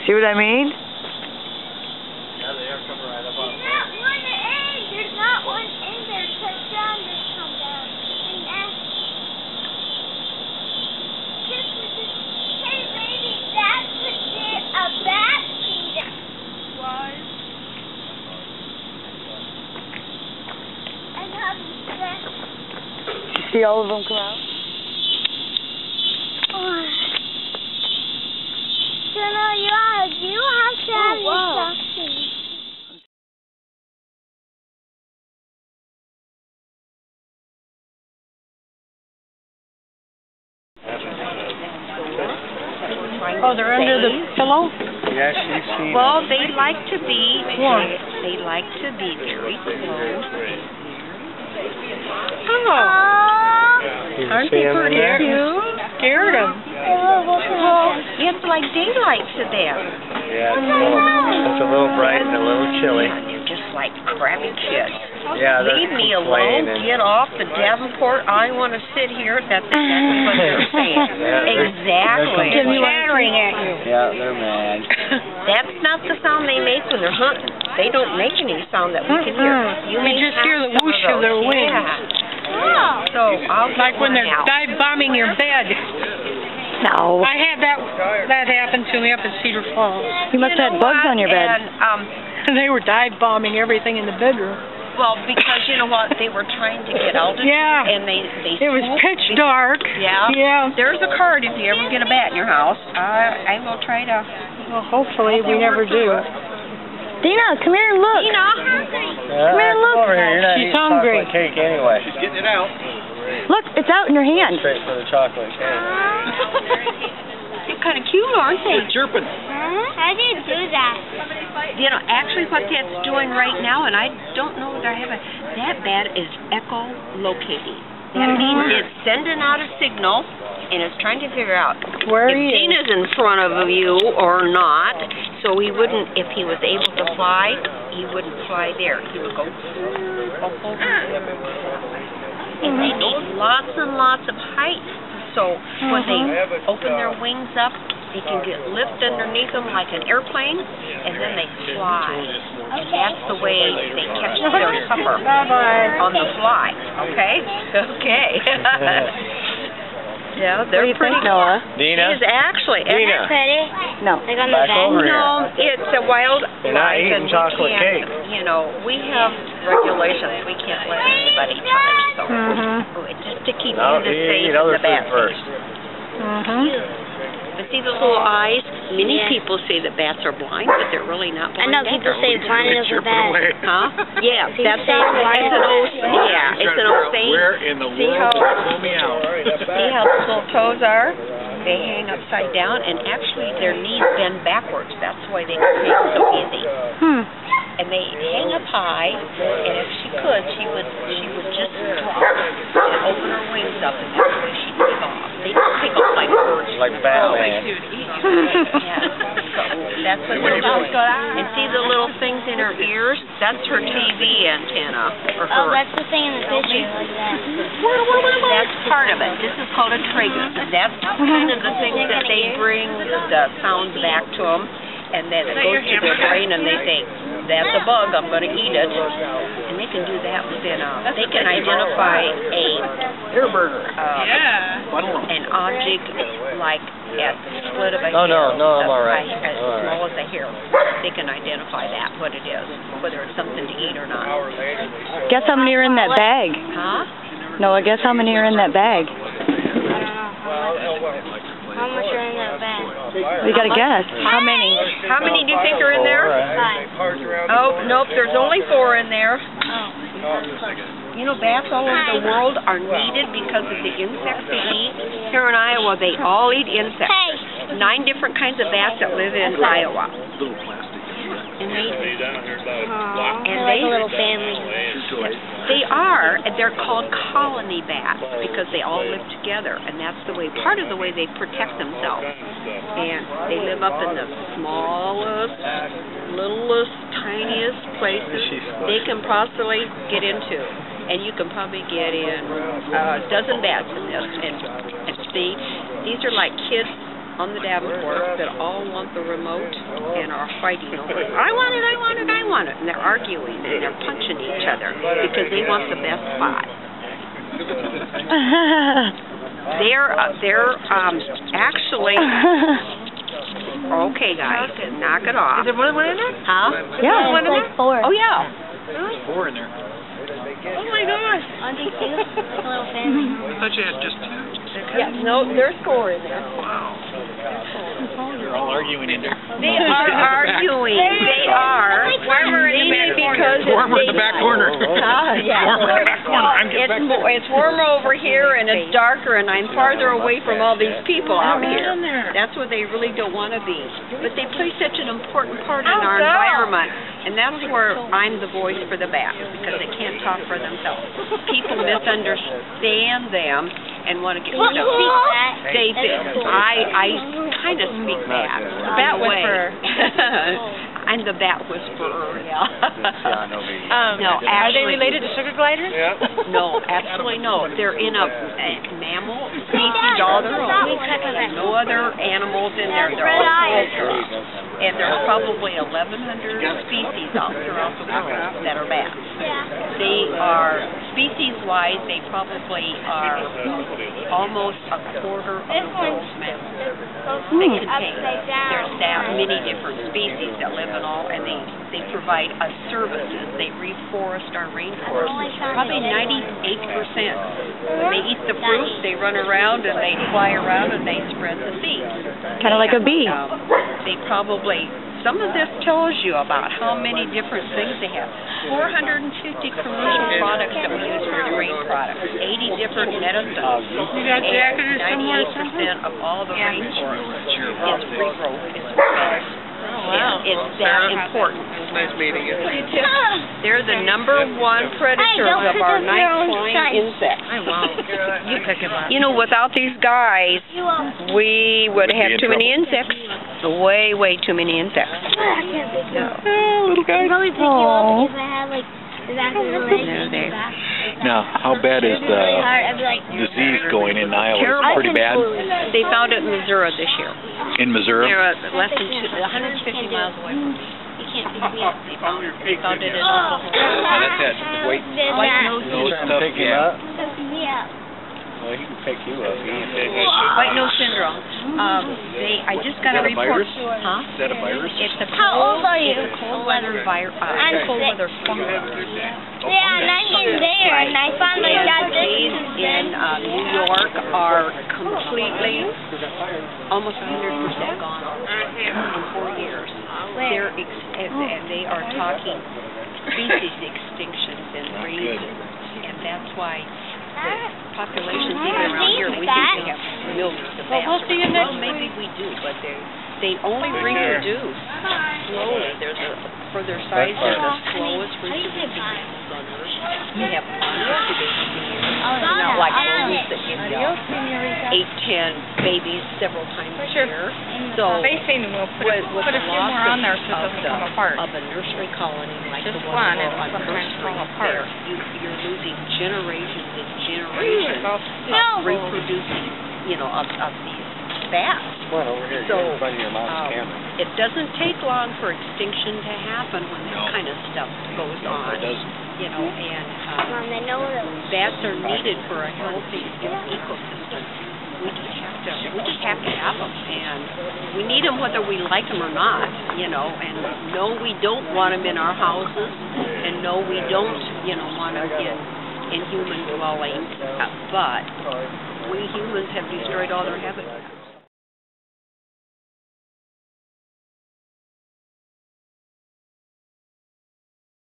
See what I mean? Yeah, they are coming right up on the There's not one in there. Touch down, just come down. Hey, baby, that's legit a bat feeder. Was. And how You see all of them come out? So now you have to have instructions. Oh, they're under the pillow? Yeah, she's seen Well, they like to be they like to be very close. Oh, aren't they pretty cute? Scared them. Well, it's like daylight to them. Yeah, it's a little bright and a little chilly. And they're just like crappy kids. Yeah, they're Leave me alone. Get off the Davenport. I want to sit here. That's exactly what they're saying. They're Exactly. Chattering at you. Yeah, they're mad. That's not the sound they make when they're hunting. They don't make any sound that we can hear. You may just have hear the some whoosh of those. their wings. Yeah. So I'll Like when they're out. dive bombing your bed. No. I had that happen to me up at Cedar Falls. You must have had bugs on your bed. And, They were dive bombing everything in the bedroom. well, because you know what, they were trying to get altitude, Yeah. and they It was swooped pitch dark. Yeah. Yeah. There's a card if you ever get a bat in your house. I will try to. Well, hopefully we never do. Dina, come here and look. Dina. Come here and look. Over here. You're not She's eating hungry. chocolate cake anyway. She's getting it out. Look, it's out in your hand. Straight for the chocolate cake. They're kind of cute, aren't they? Chirping. How do you do that? You know, actually what that's doing right now, and I don't know that I have that bat is echolocating. That means it's sending out a signal, and it's trying to figure out Where if he is. Dina's in front of you or not. So he wouldn't, if he was able to fly, he wouldn't fly there. He would go over them. And they need lots and lots of height. So when they open their wings up, they can get lift underneath them like an airplane, and then they fly. And that's the way they catch their supper on the fly. Okay? Okay. Yeah, they're What do you pretty think, Noah? Dina? It is actually. Dina. Pretty? No. Like on the Back bed? over here. No, it's a wild You're not life, eating and we chocolate can't, cake. you know, we have regulations. We can't let anybody touch, so just to keep No, you the you safe eat and other the bad food first. But see those little eyes? Many people say that bats are blind, but they're really not I blind. know people say blindness are bad. Huh? Yeah, that's say it's an old, yeah, it's an old saying. Where in the See how, pull me out? see how those little toes are? They hang upside down, and actually their knees bend backwards. That's why they can hang so easy. And they hang up high, and if she could, she would just drop and open her wings up, and that's the way she'd take off. They don't take off like birds. Like Batman. Yeah. So that's what they're doing. And see the little things in her ears? That's her TV antenna. Or her. Oh, that's the thing in the picture, like that. That's part of it. This is called a tragus. That's kind of the things that they bring the sounds back to them, and then it goes to their brain, and they think, that's a bug, I'm going to eat it. And they can do that within they can identify an object like at the split of a hair. No, I'm all right. As small as a hair. They can identify that, what it is, whether it's something to eat or not. Guess how many are in that bag? Huh? Noah, guess how many are in that bag? How much are in that bag? You gotta guess. How many? How many do you think are in there? 5. Oh, nope, there's only 4 in there. Oh. You know, bats all over the world are needed because of the insects they eat. Here in Iowa, they all eat insects. There's 9 different kinds of bats that live in Iowa. And They're like a little family. they are, and they're called colony bats because they all live together, and that's the way, part of the way they protect themselves. And they live up in the smallest, littlest, tiniest places they can possibly get into. And you can probably get in a dozen bats in this. And see, these are like kids on the Davenport that all want the remote and are fighting over it. I want it, I want it, I want it. And they're arguing and they're punching each other because they want the best spot. They're actually... Okay, guys, knock it off. Is there more than one in there? Huh? Yeah. One in there? 4. Oh, yeah. Really? 4 in there. Oh my gosh. Aren't they 2? Like a little family. I thought you had just 2. Yeah, no, there's 4 in there. Wow. They're all arguing in there. They are arguing. They are. Warmer in the back because Warmer in the back corner. Yeah. Warmer in the back corner. I'm getting back there. It's warmer over here and it's darker and I'm farther away from all these people out here. That's where they really don't want to be. But they play such an important part in our environment. And that's where I'm the voice for the bats because they can't talk for themselves. People misunderstand them and want to get stuff. They I kind of speak bat. Bat whisperer. I'm the bat whisperer. Yeah. No, are they actually, related to sugar gliders? Yeah. no, absolutely no. They're in a mammal species all their own. There's no other animals in there. They're all culture. And there's probably 1,100 species all throughout the world that are bats. They are, species-wise, they probably are almost a quarter of the world's mammals. They contain. There's that many different species that live in all, and they provide us services. They reforest our rainforest. Probably 98%. When they eat the fruit, they run around and they fly around and they spread the seeds. Kind of like a bee. They probably, some of this tells you about how many different things they have. 450 commercial products that we use for grain products. 80 different medicines. You got Jack in And 98% of all the rainforest is regrowth. It's organic. It's that important. Nice meeting you. They're the #1 predators of our night-flying insects. You pick him up. You know, without these guys, we would have too many insects. Way, way too many insects. Little guy. I'd probably pick you up if I had like the back of the leg. There they. Now, how bad is the I'd be like, disease going in Iowa? Is it pretty bad? They found it in Missouri this year. In Missouri? They're less than 150 miles away from me. They found it in Oklahoma. That's that white White nose stuff. Yeah. Yeah. Well, he can pick you up. White nose syndrome. I just got a report. Huh? Is that a virus? It's a How old are you? cold weather virus. I'm Cold 6. weather fungus. Yeah, and I'm in there, and I found my dad Days in New York are completely, almost 100% gone in 4 years. And they are talking species extinctions and reasons, and that's why the populations even around here, we think they have millions of bats. We'll see you next Well, maybe we do, but they only reproduce slowly. For their size, they're the slowest reproducing mammals on Earth. They have not like wolves that give you 8, 10 babies several times a year. So Spacing, we'll put a few more on there so it doesn't come apart. of a nursery colony like Just the one, one and on sometimes nursery fall apart. there, you're losing generations and generations of reproducing, of these bats. Well, over here, So, you're in front of your mom's camera. it doesn't take long for extinction to happen when this kind of stuff goes on. It doesn't. And Mom, I know that. bats are needed for a healthy ecosystem. We just have to have them, and we need them whether we like them or not, and no, we don't want them in our houses, and no, we don't, want them in human dwellings, but we humans have destroyed all their habitats.